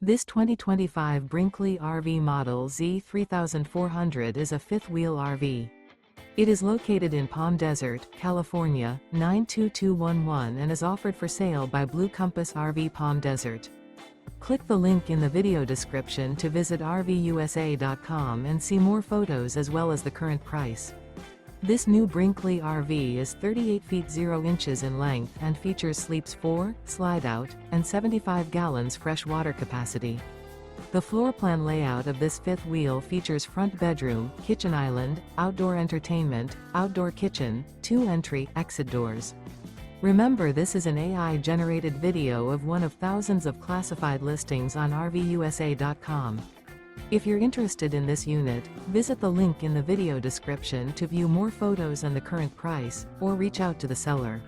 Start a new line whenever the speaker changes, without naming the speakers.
This 2025 Brinkley RV Model Z 3400 is a fifth-wheel RV. It is located in Palm Desert, California, 92211 and is offered for sale by Blue Compass RV Palm Desert. Click the link in the video description to visit RVUSA.com and see more photos as well as the current price. This new Brinkley RV is 38 feet 0 inches in length and features sleeps 4, slide-out, and 75 gallons fresh water capacity. The floor plan layout of this fifth wheel features front bedroom, kitchen island, outdoor entertainment, outdoor kitchen, 2 entry/exit doors. Remember, this is an AI-generated video of one of thousands of classified listings on RVUSA.com. If you're interested in this unit, visit the link in the video description to view more photos and the current price, or reach out to the seller.